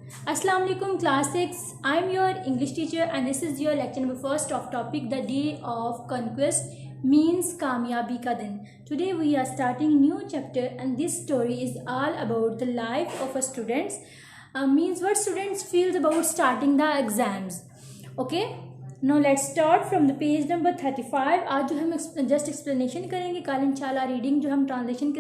Assalamu alaikum class 6. I am your English teacher and this is your lecture number first of topic the day of conquest means कामयाबी का दिन. Today we are starting new chapter and this story is all about the life of a students. Means what students feel about starting the exams. Okay. Now let's start from the page number 35. आज जो हम just explanation करेंगे, कल इंशाल्लाह reading जो हम translation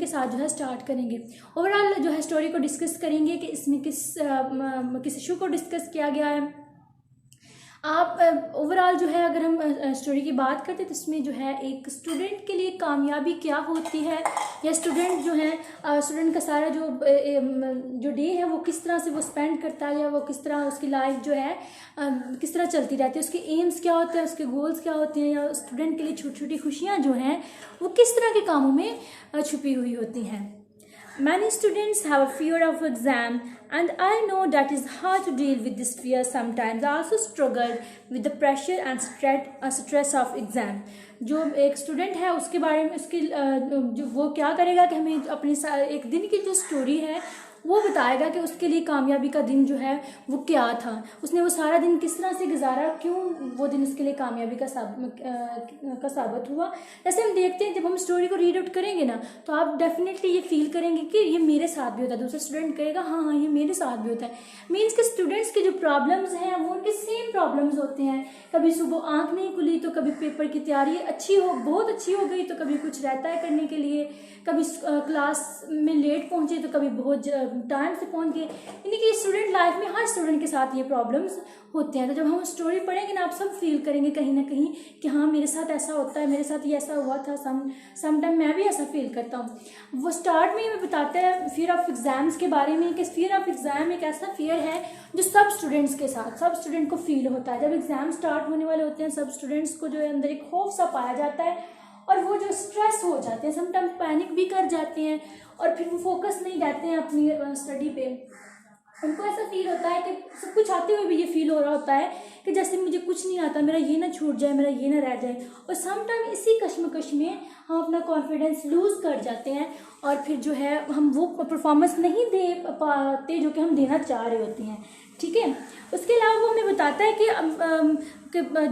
के साथ जो है स्टार्ट करेंगे. ओवरऑल जो है स्टोरी को डिस्कस करेंगे कि इसमें किस इशू को डिस्कस किया गया है. आप ओवरऑल जो है अगर हम स्टोरी की बात करते हैं तो इसमें जो है एक स्टूडेंट के लिए कामयाबी क्या होती है या स्टूडेंट जो है स्टूडेंट का सारा जो डे है वो किस तरह से वो स्पेंड करता है या वो किस तरह उसकी लाइफ जो है किस तरह चलती रहती है, उसके एम्स क्या होते हैं, उसके गोल्स क्या होते हैं, या स्टूडेंट के लिए छोटी छोटी खुशियाँ जो हैं वो किस तरह के कामों में छुपी हुई होती हैं. Many students have a fear of exam and I know that is hard to deal with this fear sometimes. I also struggle with the pressure and stress of exam. जो एक स्टूडेंट है उसके बारे में उसकी जो वो क्या करेगा कि हमें अपनी एक दिन की जो स्टोरी है वो बताएगा कि उसके लिए कामयाबी का दिन जो है वो क्या था, उसने वो सारा दिन किस तरह से गुजारा, क्यों वो दिन उसके लिए कामयाबी का साबित हुआ. जैसे हम देखते हैं जब हम स्टोरी को रीड आउट करेंगे ना तो आप डेफिनेटली ये फील करेंगे कि ये मेरे साथ भी होता है. दूसरा स्टूडेंट कहेगा हाँ ये मेरे साथ भी होता है. मीन्स कि स्टूडेंट्स के जो प्रॉब्लम्स हैं वो उनके सेम प्रॉब्लम्स होते हैं. कभी सुबह आँख नहीं खुली तो कभी पेपर की तैयारी बहुत अच्छी हो गई तो कभी कुछ रहता है करने के लिए, कभी क्लास में लेट पहुँचे तो कभी बहुत टाइम से पहुंच गए. यानी कि स्टूडेंट लाइफ में हर स्टूडेंट के साथ ये प्रॉब्लम्स होते हैं. तो जब हम स्टोरी पढ़ेंगे ना आप सब फील करेंगे कहीं ना कहीं कि हाँ मेरे साथ ऐसा होता है, मेरे साथ ये ऐसा हुआ था, समटाइम मैं भी ऐसा फील करता हूँ. वो स्टार्ट में हमें बताते हैं फियर ऑफ एग्जाम्स के बारे में कि फियर ऑफ एग्जाम एक ऐसा फियर है जो सब स्टूडेंट्स के साथ सब स्टूडेंट को फील होता है. जब एग्जाम स्टार्ट होने वाले होते हैं सब स्टूडेंट्स को जो है अंदर एक खौफ सा पाया जाता है और वो जो स्ट्रेस हो जाते हैं, समटाइम पैनिक भी कर जाते हैं और फिर वो फोकस नहीं रहते हैं अपनी स्टडी पे. उनको ऐसा फील होता है कि सब कुछ आते हुए भी ये फील हो रहा होता है कि जैसे मुझे कुछ नहीं आता, मेरा ये ना छूट जाए, मेरा ये ना रह जाए. और समटाइम इसी कश्मकश में हम अपना कॉन्फिडेंस लूज़ कर जाते हैं और फिर जो है हम वो परफॉर्मेंस नहीं दे पाते जो कि हम देना चाह रहे होते हैं. ठीक है. उसके अलावा वो हमें बताता है कि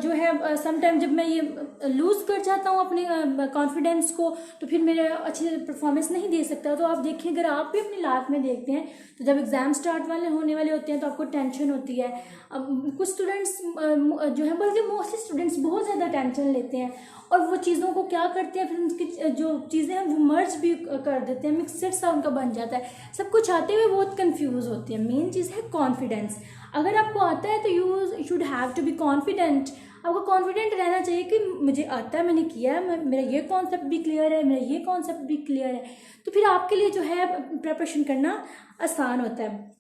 जो है समटाइम जब मैं ये लूज़ कर जाता हूँ अपने कॉन्फिडेंस को तो फिर मेरे अच्छी परफॉर्मेंस नहीं दे सकता. तो आप देखिए अगर आप भी अपनी लाइफ में देखते हैं तो जब एग्ज़ाम स्टार्ट होने वाले होते हैं तो आपको टेंशन होती है. कुछ स्टूडेंट्स जो है बल्कि मोस्टली स्टूडेंट्स बहुत ज़्यादा टेंशन लेते हैं और वो चीज़ों को क्या करते हैं फिर उनकी जो चीज़ें हैं वो मर्ज भी कर देते हैं, मिक्सड सा उनका बन जाता है. सब कुछ आते हुए बहुत कंफ्यूज होते हैं. मेन चीज़ है कॉन्फिडेंस. अगर आपको आता है तो you should have to be confident. आपको कॉन्फिडेंट रहना चाहिए कि मुझे आता है, मैंने किया है, मेरा ये कॉन्सेप्ट भी क्लियर है, मेरा ये कॉन्सेप्ट भी क्लियर है. तो फिर आपके लिए जो है प्रिपरेशन करना आसान होता है.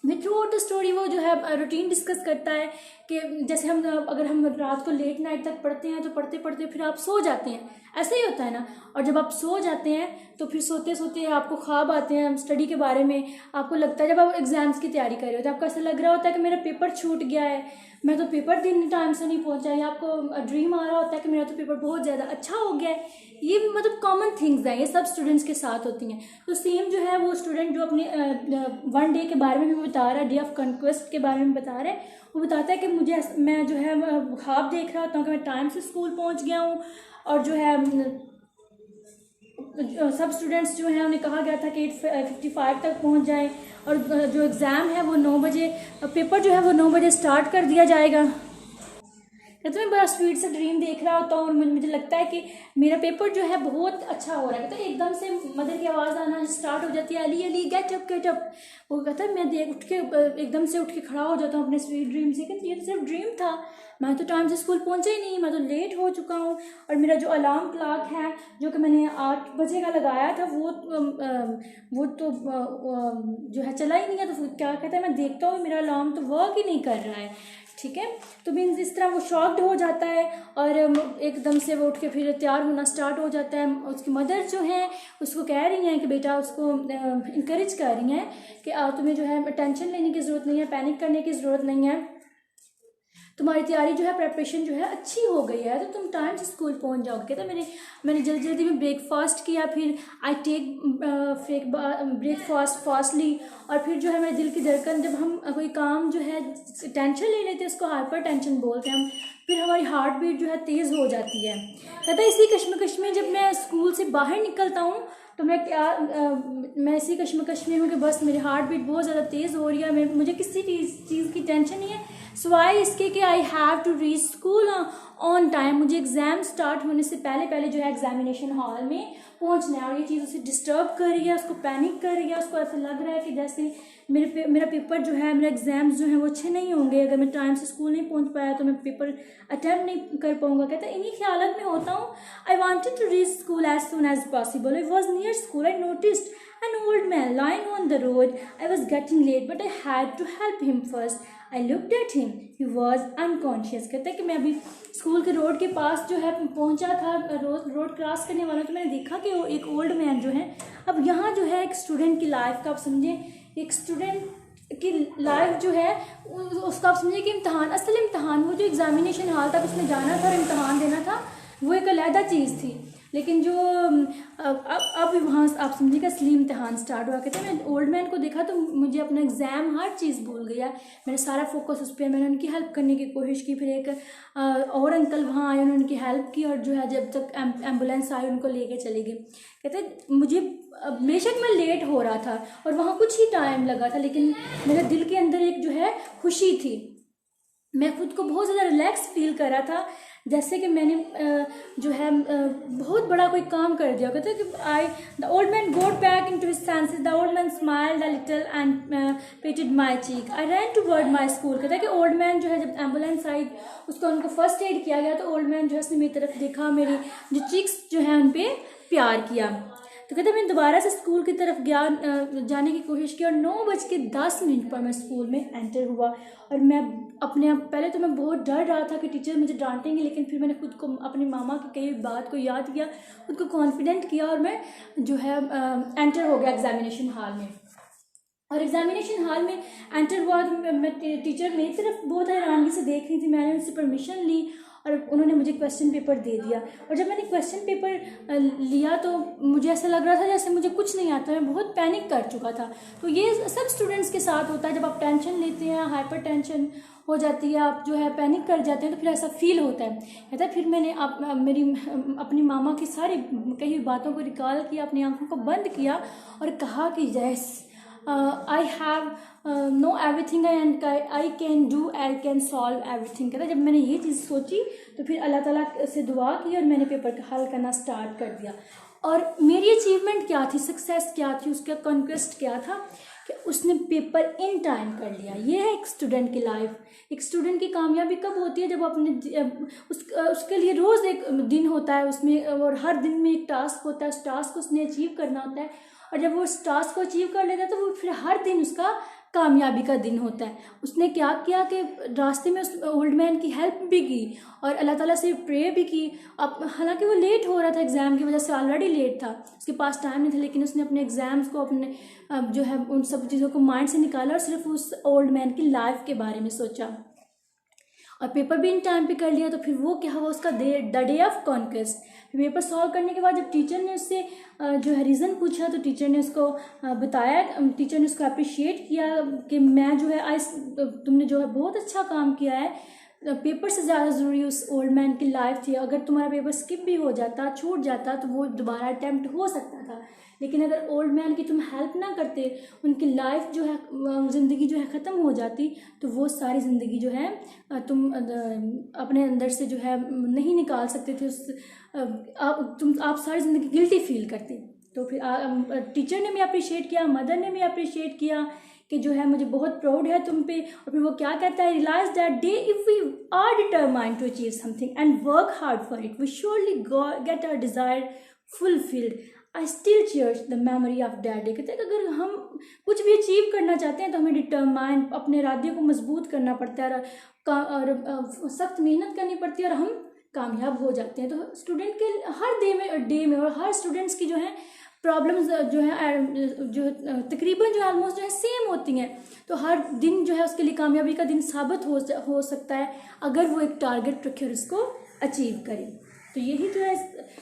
में थ्रू आउट द स्टोरी वो जो है रूटीन डिस्कस करता है कि जैसे अगर हम रात को लेट नाइट तक पढ़ते हैं तो पढ़ते पढ़ते फिर आप सो जाते हैं, ऐसे ही होता है ना. और जब आप सो जाते हैं तो फिर सोते सोते आपको ख्वाब आते हैं स्टडी के बारे में. आपको लगता है जब आप एग्जाम्स की तैयारी कर रहे हो तो आपको ऐसा लग रहा होता है कि मेरा पेपर छूट गया है, मैं तो पेपर देने टाइम से नहीं पहुंचा, या आपको ड्रीम आ रहा होता है कि मेरा तो पेपर बहुत ज़्यादा अच्छा हो गया है. ये मतलब कॉमन थिंग्स हैं, ये सब स्टूडेंट्स के साथ होती हैं. तो सेम जो है वो स्टूडेंट जो अपने वन डे के बारे में भी बता रहा है, डे ऑफ कॉन्क्वेस्ट के बारे में बता रहा है, वो बताता है कि मैं जो है ख्वाब देख रहा होता हूँ कि मैं टाइम से स्कूल पहुँच गया हूँ और जो है सब स्टूडेंट्स जो हैं उन्हें कहा गया था कि 8:55 तक पहुंच जाएं और जो एग्ज़ाम है वो 9 बजे, पेपर जो है वो 9 बजे स्टार्ट कर दिया जाएगा. तो मैं बड़ा स्वीट सा ड्रीम देख रहा होता हूँ और मुझे लगता है कि मेरा पेपर जो है बहुत अच्छा हो रहा है. तो एकदम से मदर की आवाज़ आना स्टार्ट हो जाती है, अली अली गेट अप. वो कहता है मैं एकदम से उठ के खड़ा हो जाता हूँ अपने स्वीट ड्रीम से कि ये तो सिर्फ ड्रीम था, मैं तो टाइम से स्कूल पहुँचा ही नहीं, मैं तो लेट हो चुका हूँ. और मेरा जो अलार्म क्लॉक है जो कि मैंने 8 बजे का लगाया था वो तो जो है चला ही नहीं है. तो क्या कहता है मैं देखता हूँ मेरा अलार्म तो वर्क ही नहीं कर रहा है. ठीक है. तो मीन्स इस तरह वो शॉक्ड हो जाता है और एकदम से वो उठ के फिर तैयार होना स्टार्ट हो जाता है. उसकी मदर जो है उसको कह रही हैं कि बेटा, उसको इंकरेज कर रही हैं कि तुम्हें जो है टेंशन लेने की ज़रूरत नहीं है, पैनिक करने की ज़रूरत नहीं है. तुम्हारी तैयारी जो है, प्रेपरेशन जो है अच्छी हो गई है, तो तुम टाइम से स्कूल पहुंच जाओगे। कहता मैंने जल्दी जल्दी में ब्रेकफास्ट किया, फिर आई टेक ब्रेकफास्ट फास्टली, और फिर जो है मेरे दिल की धड़कन, जब हम कोई काम जो है टेंशन ले लेते हैं उसको हाइपर टेंशन बोलते हैं हम, फिर हमारी हार्ट बीट जो है तेज़ हो जाती है। कहता है इसी कश्मकश में जब मैं स्कूल से बाहर निकलता हूँ तो मैं इसी कश्मकश में हूँ कि बस मेरी हार्ट बीट बहुत ज़्यादा तेज़ हो रही है, मुझे किसी चीज़ की टेंशन नहीं है, सिवाय इसके कि I have to reach school on time. मुझे एग्ज़ाम स्टार्ट होने से पहले पहले जो है एग्जामिनेशन हॉल में पहुँचना है, और ये चीज़ उसे डिस्टर्ब कर रही है, उसको पैनिक कर रही है, उसको ऐसा लग रहा है कि जैसे मेरा पेपर जो है, मेरे एग्ज़ाम्स जो हैं वो अच्छे नहीं होंगे, अगर मैं टाइम से स्कूल नहीं पहुंच पाया तो मैं पेपर अटैम्प्ट नहीं कर पाऊंगा। कहता है इन्हीं ख्यालात में होता हूँ। I wanted to reach school as soon as possible. I was near school. I noticed an old man lying on the road. I was getting late, but I had to help him first. I looked at him. He was unconscious. कहता है कि मैं अभी school के road के पास जो है पहुंचा था, रोड क्रॉस करने वाला, तो मैंने देखा कि वो एक ओल्ड मैन जो है, अब यहाँ जो है एक स्टूडेंट की लाइफ का आप समझे, एक स्टूडेंट की लाइफ जो है उसका आप समझिए कि इम्तहान, असल इम्तहान, वो जो एग्जामिनेशन हॉल तक उसने जाना था और इम्तहान देना था, वो एक अलहदा चीज़ थी, लेकिन जो अब वहाँ आप समझिएगा असली इम्तहान स्टार्ट हुआ। कहते हैं मैं ओल्ड मैन को देखा तो मुझे अपना एग्ज़ाम हर चीज़ भूल गया, मेरा सारा फोकस उस पर, मैंने उनकी हेल्प करने की कोशिश की। फिर एक और अंकल वहाँ आए, उन्होंने उनकी हेल्प की, और जो है जब तक एम्बुलेंस आई उनको लेके चले गए। कहते मुझे बेशक मैं लेट हो रहा था और वहाँ कुछ ही टाइम लगा था, लेकिन मेरे दिल के अंदर एक जो है खुशी थी, मैं खुद को बहुत ज़्यादा रिलैक्स फील कर रहा था, जैसे कि मैंने जो है बहुत बड़ा कोई काम कर दिया। कहते हैं कि the old man got back into his senses, the old man smiled a little and patted my cheek, I ran toward my school. कहता है कि ओल्ड मैन जो है जब एम्बुलेंस आई उसको उनको फर्स्ट एड किया गया, तो ओल्ड मैन जो है उसने मेरी तरफ देखा, मेरी जो चीक्स जो है उन पर प्यार किया। तो कहते मैं दोबारा से स्कूल की तरफ जाने की कोशिश की, और 9:10 पर मैं स्कूल में एंटर हुआ। और मैं अपने आप, पहले तो मैं बहुत डर रहा था कि टीचर मुझे डांटेंगे, लेकिन फिर मैंने खुद को अपनी मामा की कई बात को याद किया, खुद को कॉन्फिडेंट किया, और मैं जो है एंटर हो गया एग्जामिनेशन हॉल में। और एग्जामिनेशन हॉल में एंटर हुआ तो मैं टीचर मेरी तरफ बहुत हैरानगी से देख रही थी। मैंने उनसे परमिशन ली और उन्होंने मुझे क्वेश्चन पेपर दे दिया। और जब मैंने क्वेश्चन पेपर लिया तो मुझे ऐसा लग रहा था जैसे मुझे कुछ नहीं आता, मैं बहुत पैनिक कर चुका था। तो ये सब स्टूडेंट्स के साथ होता है, जब आप टेंशन लेते हैं, हाइपर टेंशन हो जाती है, आप जो है पैनिक कर जाते हैं, तो फिर ऐसा फील होता है। कहता है फिर मैंने अपनी मामा की सारी कही हुई बातों को रिकॉल किया, अपनी आंखों को बंद किया और कहा कि yes I have know everything and I can do, I can solve everything. कहता जब मैंने ये चीज़ सोची तो फिर अल्लाह ताला से दुआ की और मैंने पेपर का हल करना स्टार्ट कर दिया। और मेरी अचीवमेंट क्या थी, सक्सेस क्या थी, उसका कॉन्क्वेस्ट क्या था कि उसने पेपर इन टाइम कर लिया। ये है एक स्टूडेंट की लाइफ। एक स्टूडेंट की कामयाबी कब होती है, जब अपने उसके लिए रोज़ एक दिन होता है उसमें, और हर दिन में एक टास्क होता है, उस टास्क को उसने अचीव करना होता है, और जब वो उस टास्क को अचीव कर लेता है तो वो फिर हर दिन उसका कामयाबी का दिन होता है। उसने क्या किया कि रास्ते में उस ओल्ड मैन की हेल्प भी की और अल्लाह ताला से प्रे भी की। अब हालांकि वो लेट हो रहा था, एग्ज़ाम की वजह से ऑलरेडी लेट था, उसके पास टाइम नहीं था, लेकिन उसने अपने एग्ज़ाम्स को, अपने जो है उन सब चीज़ों को माइंड से निकाला और सिर्फ उस ओल्ड मैन की लाइफ के बारे में सोचा और पेपर भी इन टाइम पे कर लिया। तो फिर वो क्या हुआ, उसका the day of conquest. Paper solve करने के बाद जब टीचर ने उससे जो है रीज़न पूछा तो टीचर ने उसको बताया, टीचर ने उसको अप्रिशिएट किया कि मैं जो है तुमने जो है बहुत अच्छा काम किया है, पेपर से ज़्यादा ज़रूरी उस ओल्ड मैन की लाइफ थी। अगर तुम्हारा पेपर स्किप भी हो जाता, छूट जाता, तो वो दोबारा अटैम्प्ट हो सकता था, लेकिन अगर ओल्ड मैन की तुम हेल्प ना करते, उनकी लाइफ जो है, ज़िंदगी जो है ख़त्म हो जाती, तो वो सारी ज़िंदगी जो है तुम अपने अंदर से जो है नहीं निकाल सकते थे। आप सारी ज़िंदगी गिल्टी फील करते। तो फिर टीचर ने भी अप्रिशिएट किया, मदर ने भी अप्रिशिएट किया कि जो है मुझे बहुत प्राउड है तुम पे। और फिर वो क्या कहता है, realise that day if we are determined to achieve something and work hard for it, we surely get our desire fulfilled. I still cherish the memory of that day. कहते हैं कि अगर हम कुछ भी अचीव करना चाहते हैं तो हमें डिटरमाइन, अपने इरादे को मजबूत करना पड़ता है और सख्त मेहनत करनी पड़ती है और हम कामयाब हो जाते हैं। तो स्टूडेंट के हर डे में और हर स्टूडेंट्स की जो है प्रॉब्लम्स जो है जो तकरीबन जो ऑलमोस्ट जो है सेम होती हैं, तो हर दिन जो है उसके लिए कामयाबी का दिन साबित हो सकता है अगर वो एक टारगेट रखे और उसको अचीव करे। तो यही जो है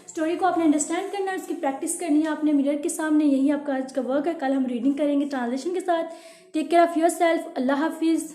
स्टोरी को आपने अंडरस्टैंड करना है, उसकी प्रैक्टिस करनी है आपने मिरर के सामने। यही आपका आज का वर्क है। कल हम रीडिंग करेंगे ट्रांसलेशन के साथ। Take care of yourself. अल्लाह हाफिज़।